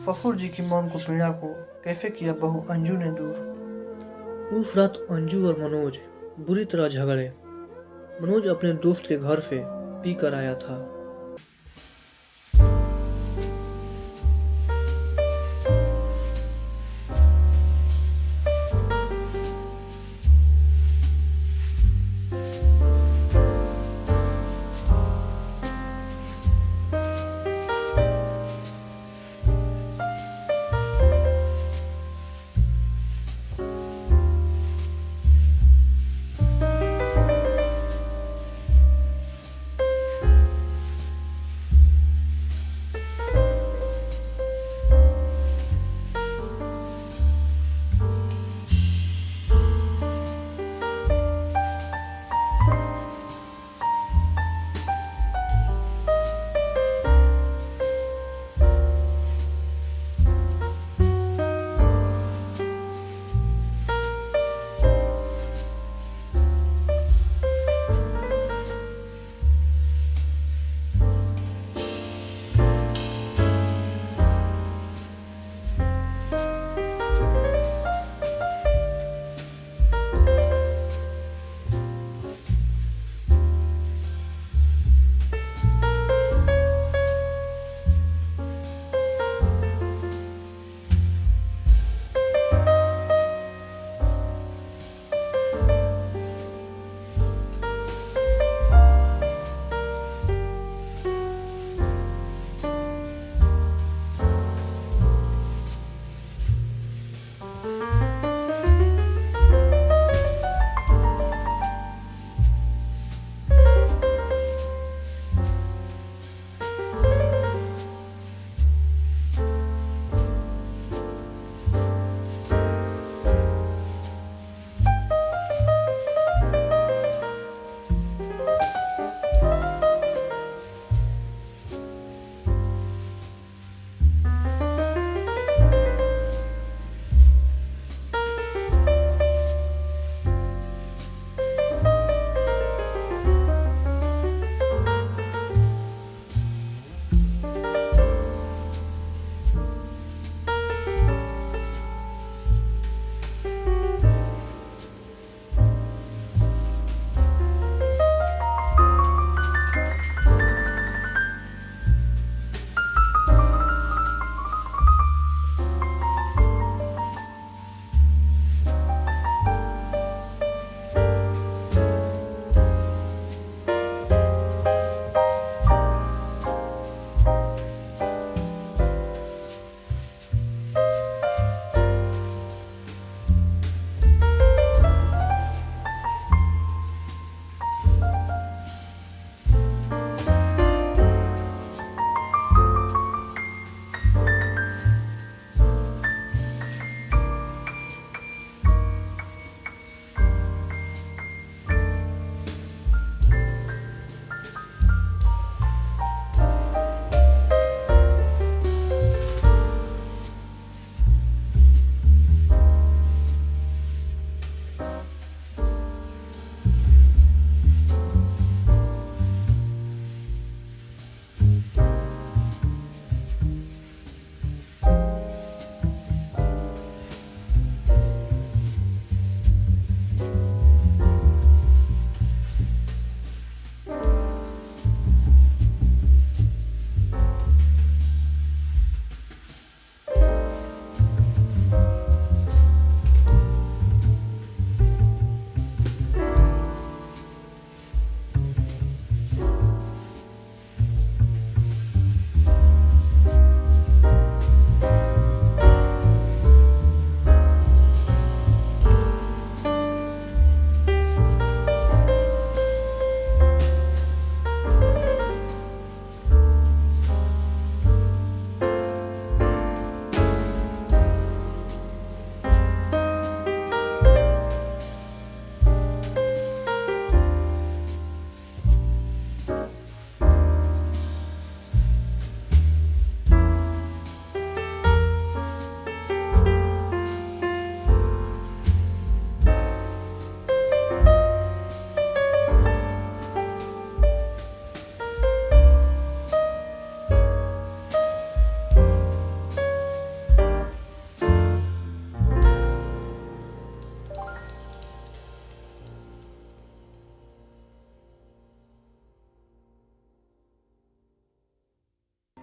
फफूर जी की मौन को पीड़ा को कैफे किया बहू अंजू ने दूर। उस रात अंजू और मनोज बुरी तरह झगड़े। मनोज अपने दोस्त के घर से पी कर आया था।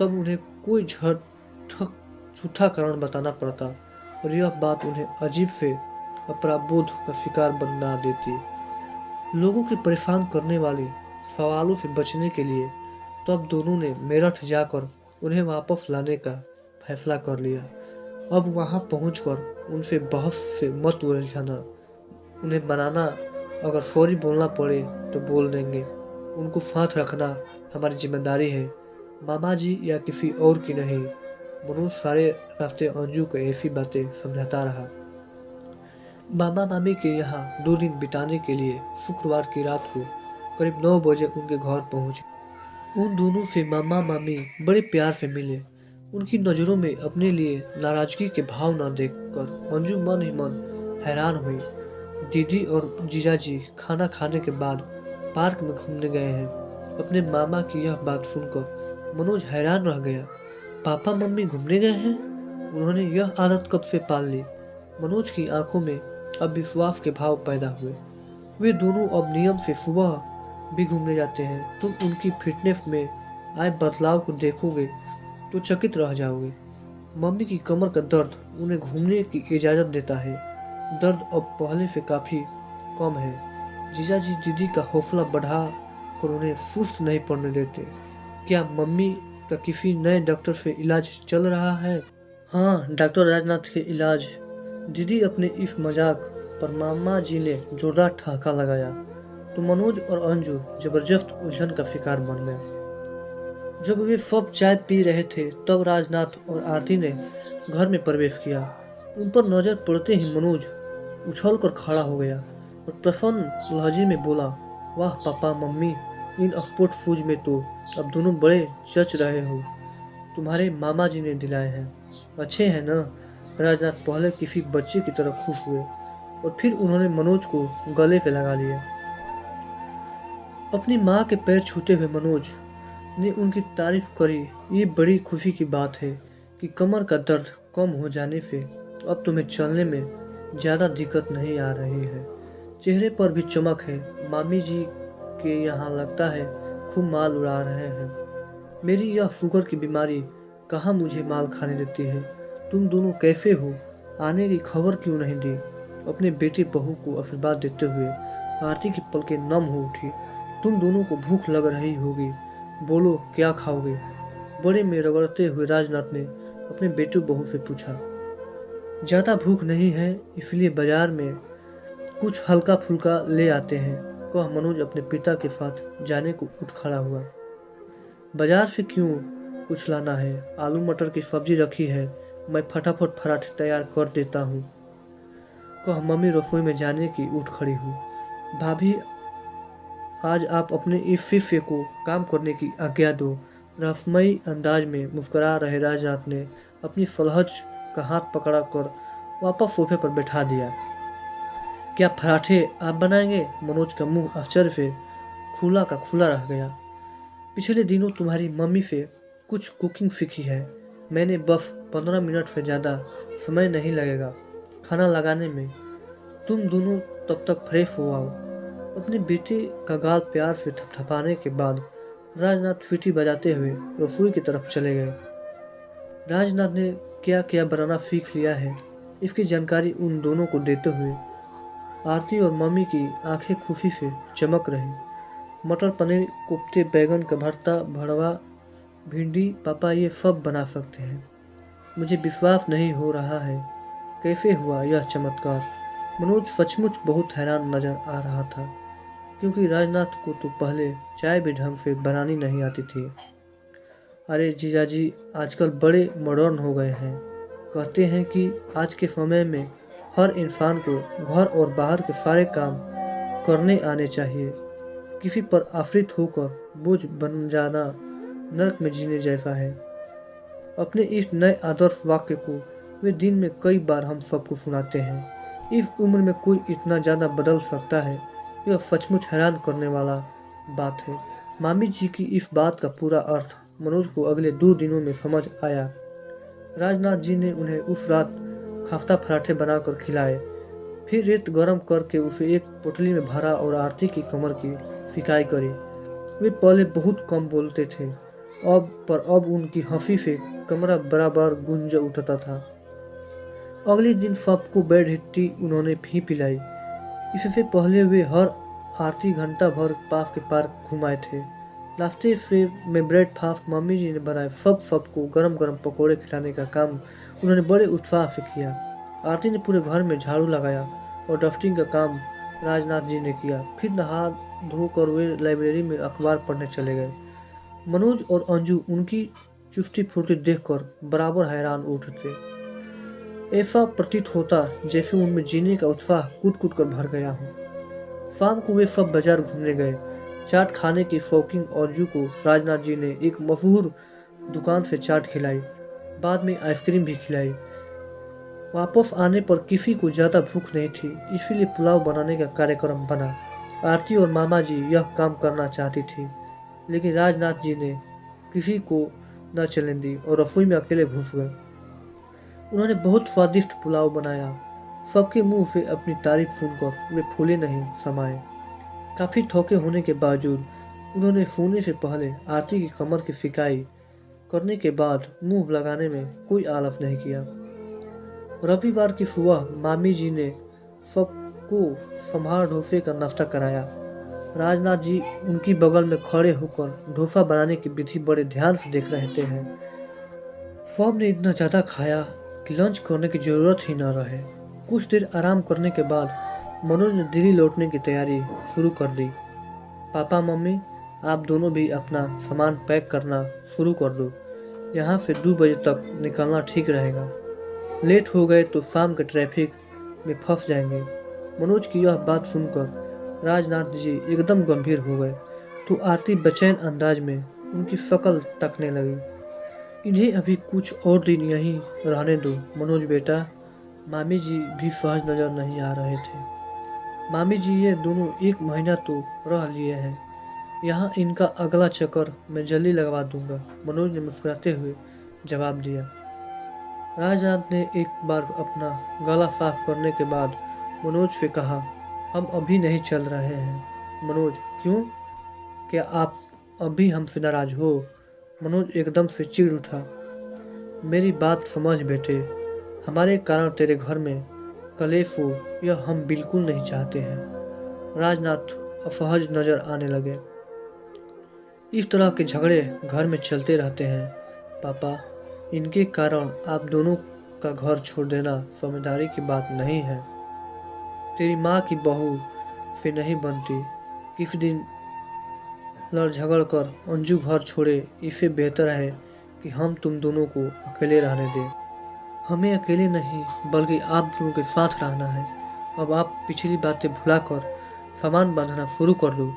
तब उन्हें कोई झूठा कारण बताना पड़ता और यह बात उन्हें अजीब से अपराधबोध का शिकार बना देती। लोगों के परेशान करने वाले सवालों से बचने के लिए तब दोनों ने मेरठ जाकर उन्हें वापस लाने का फैसला कर लिया। अब वहां पहुंचकर उनसे बहस से मत उलझाना, उन्हें बनाना, अगर सॉरी बोलना पड़े तो बोल देंगे, उनको साथ रखना हमारी जिम्मेदारी है, मामा जी या किसी और की नहीं। मनोज सारे रास्ते अंजू को ऐसी बातें समझाता रहा। मामा मामी के यहाँ 2 दिन बिताने के लिए शुक्रवार की रात को करीब 9 बजे उनके घर पहुंचे। उन दोनों से मामा मामी बड़े प्यार से मिले। उनकी नज़रों में अपने लिए नाराजगी के भाव न देखकर अंजू मन ही मन हैरान हुई। दीदी और जीजाजी खाना खाने के बाद पार्क में घूमने गए हैं। अपने मामा की यह बात सुनकर मनोज हैरान रह गया। पापा मम्मी घूमने गए हैं? उन्होंने यह आदत कब से पाल ली? मनोज की आंखों में अब विश्वास के भाव पैदा हुए। वे दोनों अब नियम से सुबह भी घूमने जाते हैं। तुम उनकी फिटनेस में आए बदलाव को देखोगे तो चकित रह जाओगे। मम्मी की कमर का दर्द उन्हें घूमने की इजाज़त देता है। दर्द अब पहले से काफ़ी कम है। जीजाजी दीदी का हौसला बढ़ा कर उन्हें सुस्त नहीं पड़ने देते। क्या मम्मी का किसी नए डॉक्टर से इलाज चल रहा है? हाँ, डॉक्टर राजनाथ के इलाज। दीदी अपने इस मजाक पर मामा जी ने जोरदार ठहाका लगाया तो मनोज और अंजू जबरदस्त उलझन का शिकार बन गए। जब वे सब चाय पी रहे थे तब राजनाथ और आरती ने घर में प्रवेश किया। उन पर नजर पड़ते ही मनोज उछल कर खड़ा हो गया और प्रसन्न लहजे में बोला, वाह papa mummy, in sport shoes में तो अब दोनों बड़े जच रहे हो। तुम्हारे मामा जी ने दिलाए हैं, अच्छे हैं ना? राजनाथ पहले किसी बच्चे की तरह खुश हुए और फिर उन्होंने मनोज को गले पे लगा लिया। अपनी माँ के पैर छूते हुए मनोज ने उनकी तारीफ करी। ये बड़ी खुशी की बात है कि कमर का दर्द कम हो जाने से अब तुम्हें चलने में ज़्यादा दिक्कत नहीं आ रही है। चेहरे पर भी चमक है। मामी जी के यहाँ लगता है खूब माल उड़ा रहे हैं। मेरी यह शुगर की बीमारी कहाँ मुझे माल खाने देती है। तुम दोनों कैसे हो? आने की खबर क्यों नहीं दी? अपने बेटी बहू को आशीर्वाद देते हुए आरती की पलकें नम हो उठी। तुम दोनों को भूख लग रही होगी, बोलो क्या खाओगे? बड़े में रगड़ते हुए राजनाथ ने अपने बेटे बहू से पूछा। ज़्यादा भूख नहीं है, इसलिए बाजार में कुछ हल्का फुल्का ले आते हैं, कह मनोज अपने पिता के साथ जाने को उठ खड़ा हुआ। बाजार से क्यों कुछ लाना है? आलू मटर की सब्जी रखी है, मैं फटाफट पराठे तैयार कर देता हूँ, कह मम्मी रसोई में जाने की उठ खड़ी हुई। भाभी, आज आप अपने इस शिष्य को काम करने की आज्ञा दो। रहस्यमयी अंदाज में मुस्कुरा रहे राजनाथ ने अपनी सलहज का हाथ पकड़ा कर वापस सोफे पर बैठा दिया। क्या पराठे आप बनाएंगे? मनोज का मुंह आश्चर्य से खुला का खुला रह गया। पिछले दिनों तुम्हारी मम्मी से कुछ कुकिंग सीखी है। मैंने बस 15 मिनट से ज़्यादा समय नहीं लगेगा खाना लगाने में। तुम दोनों तब तक फ्रेश हो आओ। अपने बेटे का गाल प्यार से थपथपाने के बाद राजनाथ सीटी बजाते हुए रसोई की तरफ चले गए। राजनाथ ने क्या क्या बनाना सीख लिया है, इसकी जानकारी उन दोनों को देते हुए आरती और मम्मी की आंखें खुशी से चमक रही। मटर पनीर, कोफ्ते, बैगन का भरता, भरवा, भिंडी, पापा ये सब बना सकते हैं। मुझे विश्वास नहीं हो रहा है, कैसे हुआ यह चमत्कार? मनोज सचमुच बहुत हैरान नजर आ रहा था, क्योंकि राजनाथ को तो पहले चाय भी ढंग से बनानी नहीं आती थी। अरे जीजाजी आजकल बड़े मॉडर्न हो गए हैं। कहते हैं कि आज के समय में हर इंसान को घर और बाहर के सारे काम करने आने चाहिए। किसी पर आश्रित होकर बोझ बन जाना नरक में जीने जैसा है। अपने इस नए आदर्श वाक्य को वे दिन में कई बार हम सबको सुनाते हैं। इस उम्र में कोई इतना ज़्यादा बदल सकता है, यह सचमुच हैरान करने वाला बात है। मामी जी की इस बात का पूरा अर्थ मनोज को अगले 2 दिनों में समझ आया। राजनाथ जी ने उन्हें उस रात खाफ्ता पराठे बनाकर खिलाए, फिर रेत गर्म करके उसे एक पोटली में भरा और आरती की कमर की सिकाई करी। वे पहले बहुत कम बोलते थे, अब उनकी हंसी से कमरा बराबर गूंज उठता था। अगले दिन सबको बेड हिट्टी उन्होंने भी पिलाई। इससे पहले वे हर आरती घंटा भर पास के पार्क घुमाए थे। नाश्ते से में ब्रेकफास्ट मम्मी जी ने बनाए। सबको गरम गरम पकोड़े खिलाने का काम उन्होंने बड़े उत्साह से किया। आरती ने पूरे घर में झाड़ू लगाया और डस्टिंग का काम राजनाथ जी ने किया। फिर नहा धोकर वे लाइब्रेरी में अखबार पढ़ने चले गए। मनोज और अंजू उनकी चुस्ती फुर्ती देखकर बराबर हैरान उठते। ऐसा प्रतीत होता जैसे उनमें जीने का उत्साह कूट कूट कर भर गया हो। शाम को वे सब बाजार घूमने गए। चाट खाने की शौकीन अंजू को राजनाथ जी ने एक मशहूर दुकान से चाट खिलाई, बाद में आइसक्रीम भी खिलाई। वापस आने पर किसी को ज़्यादा भूख नहीं थी, इसीलिए पुलाव बनाने का कार्यक्रम बना। आरती और मामा जी यह काम करना चाहती थी, लेकिन राजनाथ जी ने किसी को न चलने दी और रसोई में अकेले घुस गए। उन्होंने बहुत स्वादिष्ट पुलाव बनाया। सबके मुंह से अपनी तारीफ सुनकर वे फूले नहीं समाये। काफ़ी थोके होने के बावजूद उन्होंने सोने से पहले आरती की कमर की सिकाई करने के बाद मुंह लगाने में कोई आलस नहीं किया। रविवार की सुबह मामी जी ने सबको संभार डोसे का नाश्ता कराया। राजनाथ जी उनकी बगल में खड़े होकर डोसा बनाने की विधि बड़े ध्यान से देख रहे थे। सब ने इतना ज़्यादा खाया कि लंच करने की ज़रूरत ही न रहे। कुछ देर आराम करने के बाद मनोज ने दिल्ली लौटने की तैयारी शुरू कर दी। पापा मम्मी, आप दोनों भी अपना सामान पैक करना शुरू कर दो। यहाँ से 2 बजे तक निकलना ठीक रहेगा। लेट हो गए तो शाम के ट्रैफिक में फंस जाएंगे। मनोज की यह बात सुनकर राजनाथ जी एकदम गंभीर हो गए तो आरती बेचैन अंदाज में उनकी शक्ल तकने लगी। इन्हें अभी कुछ और दिन यहीं रहने दो मनोज बेटा। मामी जी भी सहज नजर नहीं आ रहे थे। मामी जी ये दोनों 1 महीना तो रह लिए हैं यहाँ, इनका अगला चक्कर मैं जल्दी लगवा दूंगा, मनोज ने मुस्कुराते हुए जवाब दिया। राजनाथ ने एक बार अपना गला साफ करने के बाद मनोज से कहा, हम अभी नहीं चल रहे हैं। मनोज, क्यों? क्या आप अभी हमसे नाराज हो? मनोज एकदम से चिढ़ उठा। मेरी बात समझ बेटे, हमारे कारण तेरे घर में कलेश हो यह हम बिल्कुल नहीं चाहते हैं। राजनाथ असहज नजर आने लगे। इस तरह के झगड़े घर में चलते रहते हैं पापा, इनके कारण आप दोनों का घर छोड़ देना समझदारी की बात नहीं है। तेरी माँ की बहू से नहीं बनती। किस दिन लड़ झगड़ कर अंजू घर छोड़े, इससे बेहतर है कि हम तुम दोनों को अकेले रहने दें। हमें अकेले नहीं बल्कि आप दोनों के साथ रहना है। अब आप पिछली बातें भुलाकर सामान बांधना शुरू कर दो।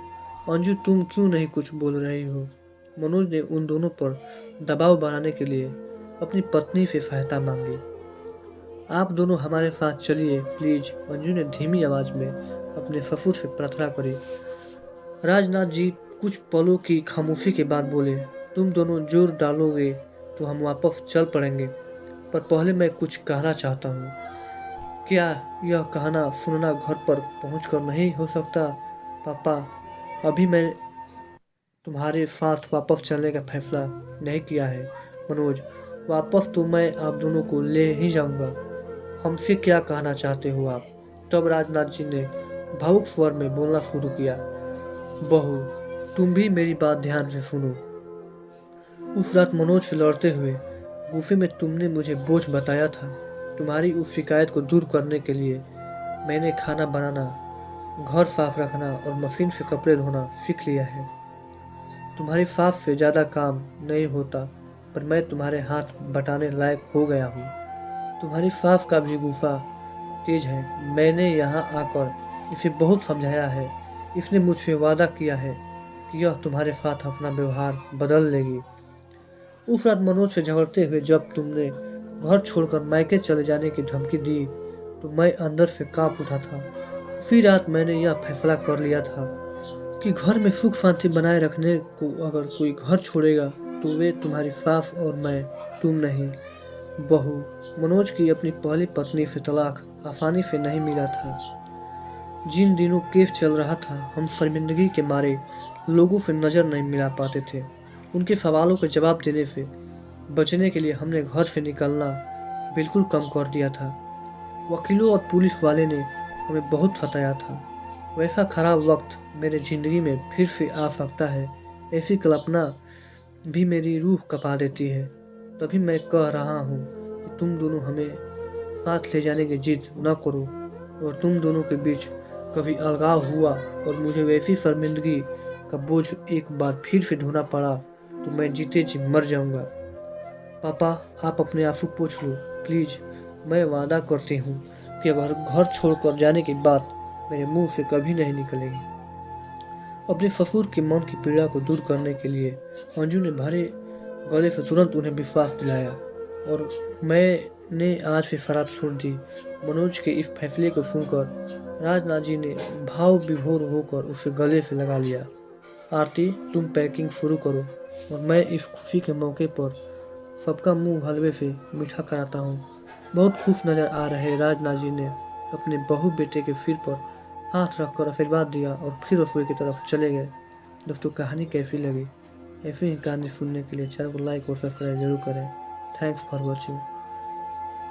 अंजू, तुम क्यों नहीं कुछ बोल रही हो? मनोज ने उन दोनों पर दबाव बनाने के लिए अपनी पत्नी से सहायता मांगी। आप दोनों हमारे साथ चलिए प्लीज, अंजू ने धीमी आवाज में अपने ससुर से प्रार्थना करी। राजनाथ जी कुछ पलों की खामोशी के बाद बोले, तुम दोनों जोर डालोगे तो हम वापस चल पड़ेंगे, पर पहले मैं कुछ कहना चाहता हूँ। क्या यह कहना सुनना घर पर पहुंचकर नहीं हो सकता? पापा, अभी मैं तुम्हारे साथ वापस चलने का फैसला नहीं किया है। मनोज, वापस तो मैं आप दोनों को ले ही जाऊंगा। हमसे क्या कहना चाहते हो आप? तब राजनाथ जी ने भावुक स्वर में बोलना शुरू किया, बहू, तुम भी मेरी बात ध्यान से सुनो। उस रात मनोज से लड़ते हुए गुस्से में तुमने मुझे बोझ बताया था। तुम्हारी उस शिकायत को दूर करने के लिए मैंने खाना बनाना, घर साफ रखना और मशीन से कपड़े धोना सीख लिया है। तुम्हारी सास से ज़्यादा काम नहीं होता, पर मैं तुम्हारे हाथ बटाने लायक हो गया हूँ। तुम्हारी सास का भी गुस्सा तेज है। मैंने यहाँ आकर इसे बहुत समझाया है। इसने मुझसे वादा किया है कि यह तुम्हारे साथ अपना व्यवहार बदल लेगी। उस रात मनोज से झगड़ते हुए जब तुमने घर छोड़कर मायके चले जाने की धमकी दी तो मैं अंदर से कांप उठा था। उसी रात मैंने यह फैसला कर लिया था कि घर में सुख शांति बनाए रखने को अगर कोई घर छोड़ेगा तो वे तुम्हारी सास और मैं, तुम नहीं। बहू, मनोज की अपनी पहली पत्नी से तलाक आसानी से नहीं मिला था। जिन दिनों केस चल रहा था हम शर्मिंदगी के मारे लोगों से नज़र नहीं मिला पाते थे। उनके सवालों के जवाब देने से बचने के लिए हमने घर से निकलना बिल्कुल कम कर दिया था। वकीलों और पुलिस वाले ने हमें बहुत सताया था। वैसा खराब वक्त मेरे ज़िंदगी में फिर से आ सकता है, ऐसी कल्पना भी मेरी रूह कँपा देती है। तभी मैं कह रहा हूँ कि तुम दोनों हमें साथ ले जाने की जिद न करो, और तुम दोनों के बीच कभी अलगाव हुआ और मुझे वैसी शर्मिंदगी का बोझ एक बार फिर से ढोना पड़ा तो मैं जीते जी मर जाऊंगा। पापा, आप अपने आंसू पोंछ लो प्लीज़। मैं वादा करती हूँ कि अगर घर छोड़कर जाने की बात मेरे मुंह से कभी नहीं निकलेगी। अपने ससुर के मन की पीड़ा को दूर करने के लिए अंजू ने भरे गले से तुरंत उन्हें विश्वास दिलाया, और मैंने आज से शराब छोड़ दी। मनोज के इस फैसले को सुनकर राजनाथ जी ने भाव विभोर होकर उसे गले से लगा लिया। आरती, तुम पैकिंग शुरू करो और मैं इस खुशी के मौके पर सबका मुंह हलवे से मीठा कराता हूँ। बहुत खुश नजर आ रहे राजनाथ जी ने अपने बहू बेटे के सिर पर हाथ रखकर आशीर्वाद दिया और फिर रसोई की तरफ चले गए। दोस्तों, कहानी कैसी लगी? ऐसी ही कहानी सुनने के लिए चैनल को लाइक और सब्सक्राइब जरूर करें। Thanks for watching.